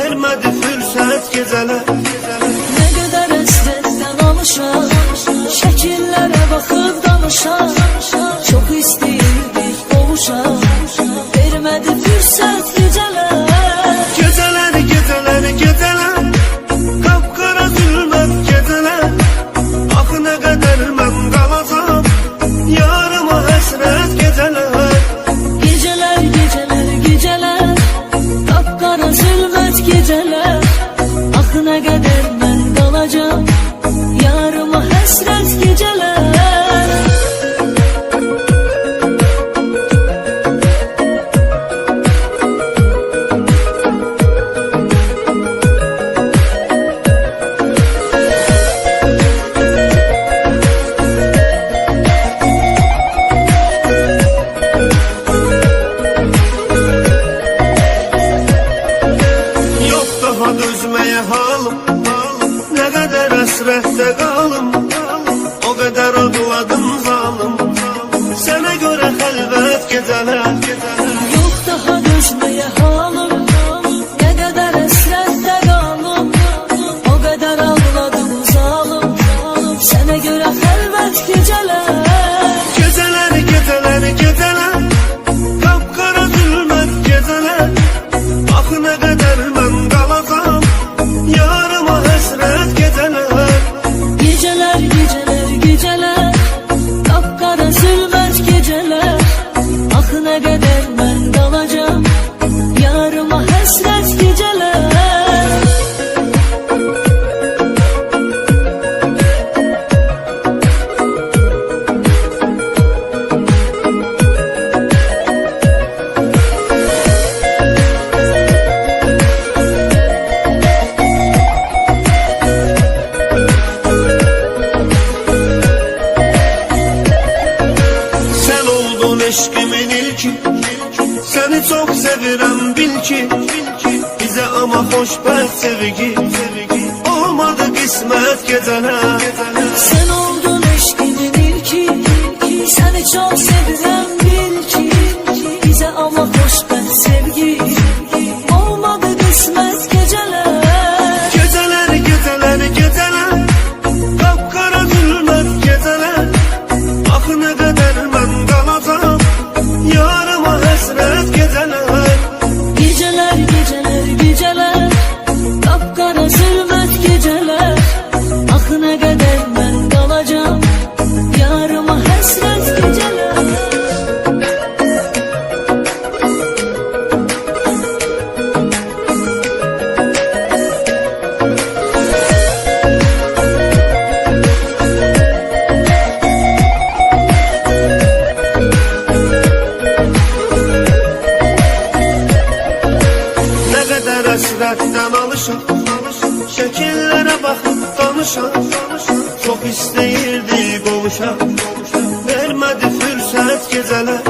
vermedi fürsət gecələr. Ne kadar esretten alışan, şekillere bakıp danışan, çok isteyirdik kavuşan, vermedi fürsət geceler. Geceler, geceler, geceler, kapkara zülmət geceler. Axı nə qədər mən qalacam, yarıma həsrət geceler. Geceler, geceler, geceler, kapkara zulmet geceler. Ah ne kadar ben kalacağım, yarıma hasret geceler. Dözməyə halım, nə qədər əsrətdə qalım, o qədər ağladım zalım, sənə görə xəlvət gecələr. Yok daha dözmeye halım, ne kadar esrette kalım, o kadar ağladım zalim, sana göre helvet geceler. Geceler, geceler, geceler, kapkara zülmət geceler. Axı nə qədər mən qalacam, yarıma həsrət geceler. Geceler, geceler, geceler, kapkara zulmet geceler. Ah ne kadar ben kalacağım, yarıma hasret geceler. Eşkimin ilki, seni çok sevirəm bil ki, bize ama xoşbəxt sevgi, olmadı qismət gecələr. Sen oldun eşkimin ilki, seni çok sevirəm bil ki, bize ama hoşbəxt sevgi, olmadı kısmet geceler. Geceler, geceler, geceler, kapkara zülmət geceler. Axı nə qədər mən qalacam, yarıma həsrət geceler. Geceler, geceler, geceler, kapkara zulmet geceler. Ah ne kadar ben kalacağım, yarıma hasret geceler. Həsrətdən alışan, şəkillərə baxıb danışan, çox istəyirdi qovuşan, vermədi fürsət gecələr.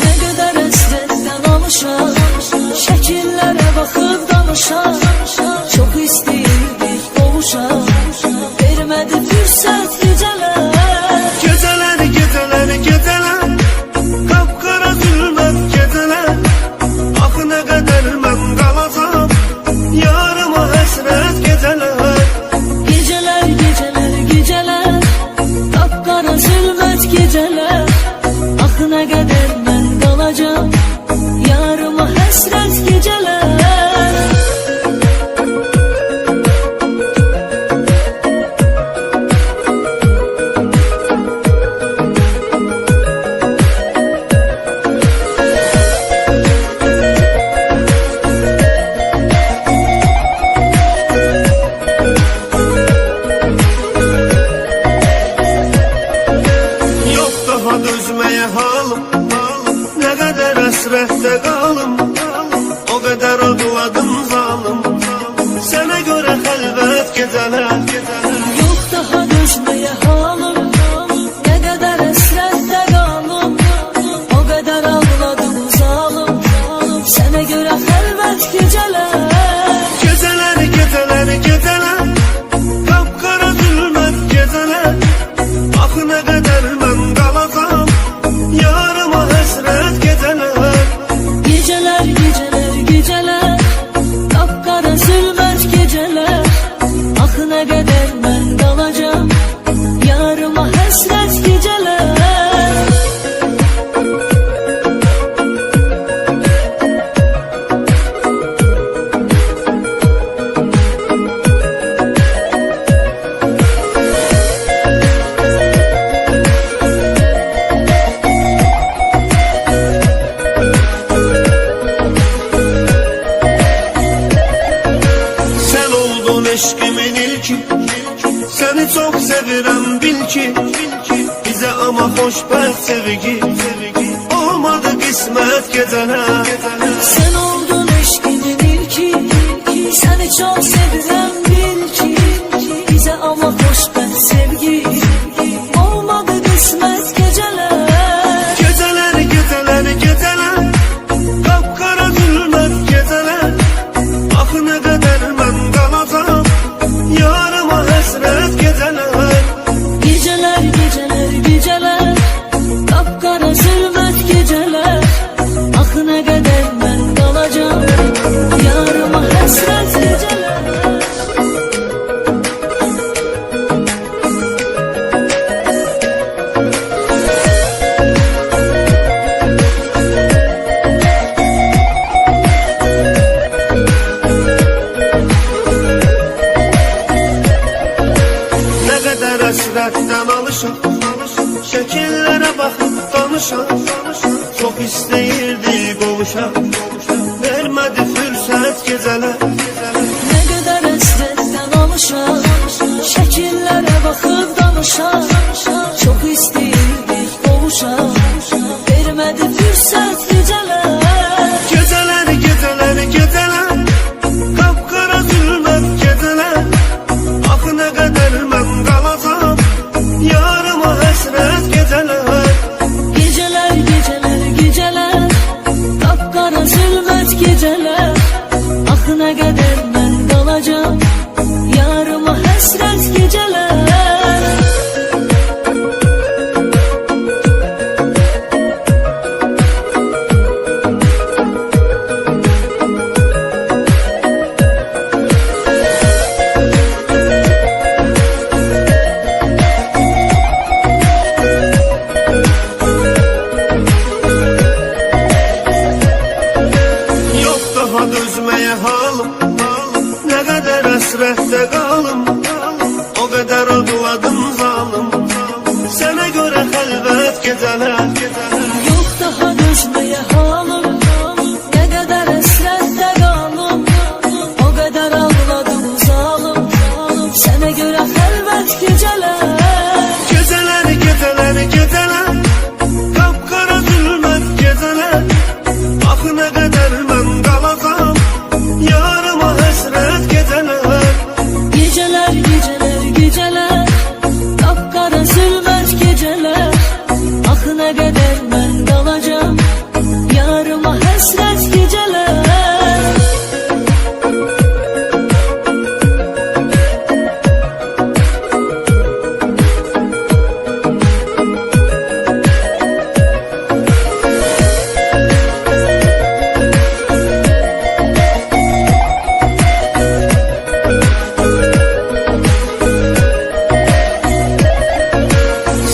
Ne kadar esretten alışan, şekillere bakıp danışan, çok isteyirdik kavuşan, vermedi fürsət geceler. Geceler, geceler, geceler, kapkara zülmət geceler. Axı nə qədər mən qalacam, yarıma həsrət geceler. Geceler, geceler, geceler, kapkara zulmet geceler. Ah ne kadar ben kalacağım, yarıma hasret geceler. eşkimin ilki, seni çok sevirəm bil ki, bize ama xoşbəxt sevgi, olmadı qismət gecələr. Sen oldun eşkimin ilki, seni çok sevirəm bil ki, bize ama xoşbəxt sevgi, olmadı qismət geceler. Geceler, geceler, geceler, kapkara zülmət geceler. Axı nə qədər mən qalacam, yarıma həsrət geceler. Geceler, geceler, geceler, kapkara zülmət geceler. Axı nə qədər mən qalacam, yarıma həsrət geceler. Nə qədər əsrətdən alışam, şəkillərə baxıb danışam. Çox istəyirdi qovuşam, vermədi fürsət gecələr. Ne kadar hasretten alışam, şekillere bakıp danışam. Çok isteyirdik kavuşam, vermedi fırsat geceler. Geceler, geceler, geceler, kapkara zülmət geceler. Axı nə qədər mən qalacam, yarıma həsrət geceler. Geceler, geceler, geceler, kapkara zulmet geceler. Axı ne kadar ben kalacağım, yarıma hasret geceler. Yox daha dözməyə halım, nə qədər əsrətdə qalım. O qədər ağladım zalım, sənə görə xəlvət gecələr. Yok daha dözmeye halım, ne kadar esrette kalım. O kadar ağladım zalim, sana göre helvet geceler. Geceler, geceler, geceler, kapkara zülmət geceler. Axı nə qədər mən qalacam, yarıma həsrət geceler. Geceler, geceler, geceler, kapkara zulmet geceler. Axı ne kadar ben kalacağım, yarıma hasret geceler.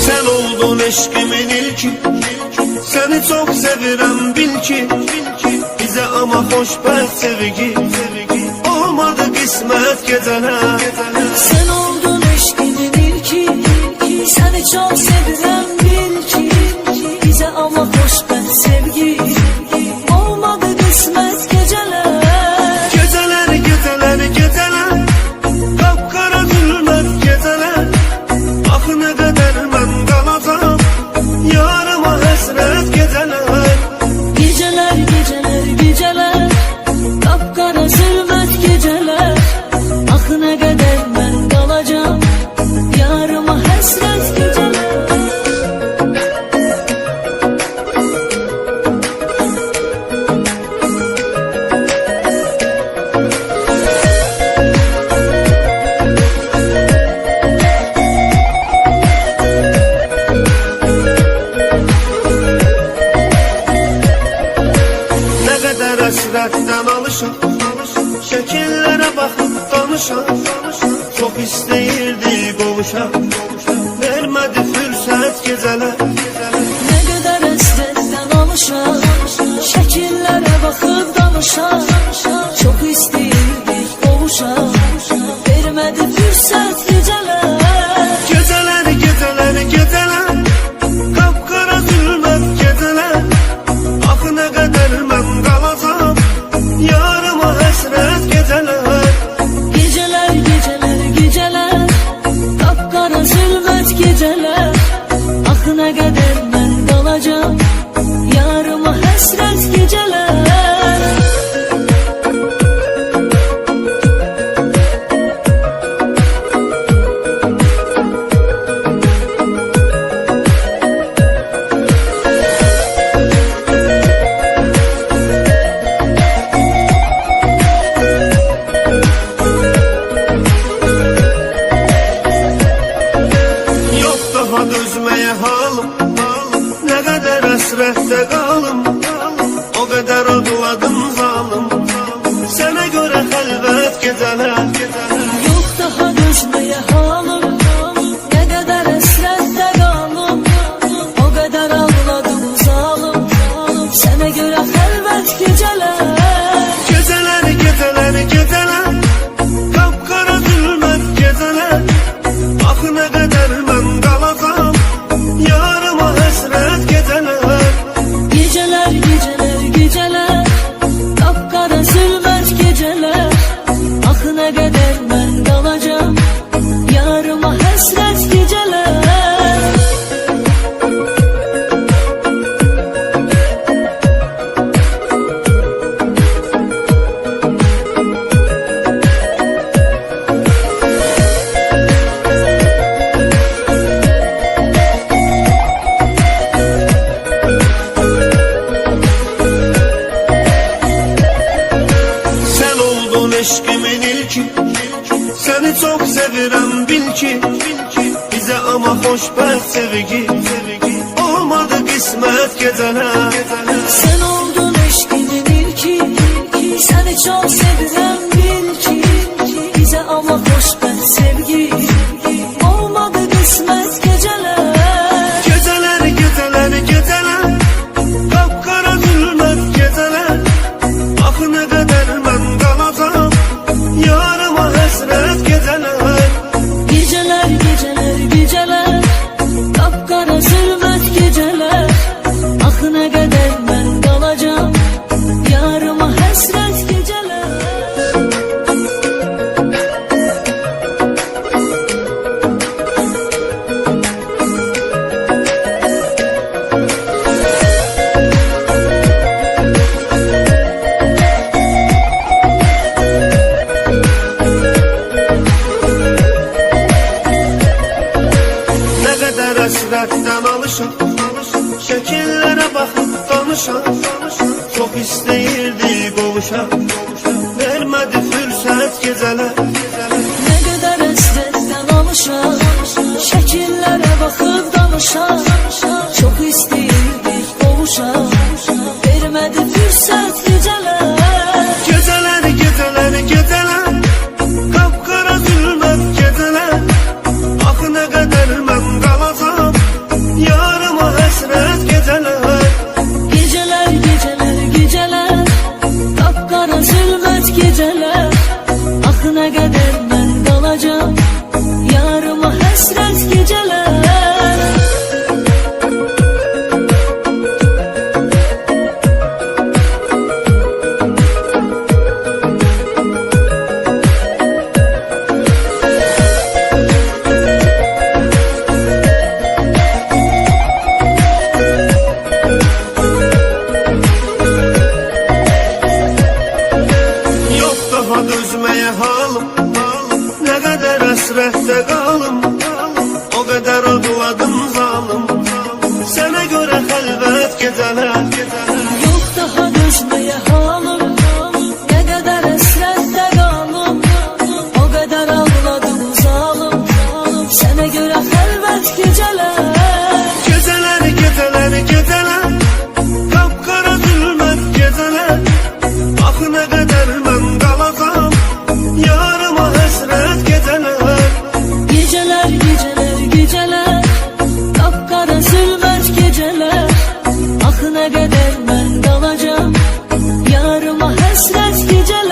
Sen oldun eşkimin ilki, seni çok sevirəm bil ki, bize ama xoşbəxt sevgi, olmadı qismət geceler. Sen oldun eşkimin ilki, seni çok sevirəm bil ki, bize ama xoşbəxt sevgi, olmadı qismət geceler. Geceler, geceler, geceler, kapkara zülmət geceler. Axı nə qədər mən qalacam, yarıma həsrət geceler. Geceler, geceler, geceler, kapkara zulmet geceler. Axı ne kadar ben kalacağım, yarıma hasret geceler. Nə qədər əsrətdən alışam, şəkillərə baxıb danışam. Çox istəyirdi qovuşam, vermədi fürsət gecələr. Ne kadar hasretten alışam, şekillere bakıp danışam. Çok isteyirdik kavuşam, vermedi fırsat geceler. Geceler, geceler, geceler, kapkara zülmət geceler. Axı nə qədər mən qalacam, yarıma həsrət geceler. Geceler, geceler. Yok daha dözmeye halım, ne kadar əsrətdə qalım, o qədər ağladım zalım, sənə görə xəlvət gecələr. Geceler, geceler, geceler, kapkara zülmət geceler. Ah ne kadar ben kalacağım, yarıma hasret geceler. Gecələr, gecələr, gecələr, qapqara zülmət gecələr. Axı nə qədər mən qalacam, yarıma həsrət gecələr. Sen oldun eşkimin ilki, seni çok sevirem bil ki. Bize ama hoşbəxt sevgi, olmadı kısmet geceler. Sən oldun eşqimin ilki, səni çox sevirəm bil ki. Bizə amma xoşbəxt sevgi, olmadı qismət gecələr. Geceler, geceler, geceler, kapkara zülmət geceler. Ah ne kadar ben kalacağım, yarıma hasret geceler. Gecələr, gecələr, gecələr, qapqara zülmət gecələr. Axı nə qədər mən qalacam, yarıma həsrət gecələr. Ne kadar hasretten alışım, şekillere bakıp danışam. Çok isteyirdi qovuşam, vermedi fürsət geceler. Nə qədər əsrətdən alışam, şəkillərə baxıb danışam. Çox istəyirdik qovuşam, vermədi fürsət gecələr. Geceler, geceler, geceler, kapkara zülmət geceler. Ah ne kadar ben kalacağım, yarıma hasret geceler. Gecələr, gecələr, gecələr, qapqara zülmət gecələr. Axı nə qədər mən qalacam, yarıma həsrət gecələr. Yok daha dözmeye halım, ne kadar hasrette kalım. O kadar ağladım zalım, sana göre halvet geceler. Yox daha dözməyə halım, nə qədər əsrətdə qalım, o qədər ağladım zalım, sənə görə xəlvət gecələr. Geceler, geceler, geceler, kapkara zülmət geceler. Ah ne kadar ben kalacağım, yarıma hasret geceler. Gecələr, gecələr, gecələr, qapqara zülmət gecələr. Axı nə qədər mən qalacam, yarıma həsrət gecələr.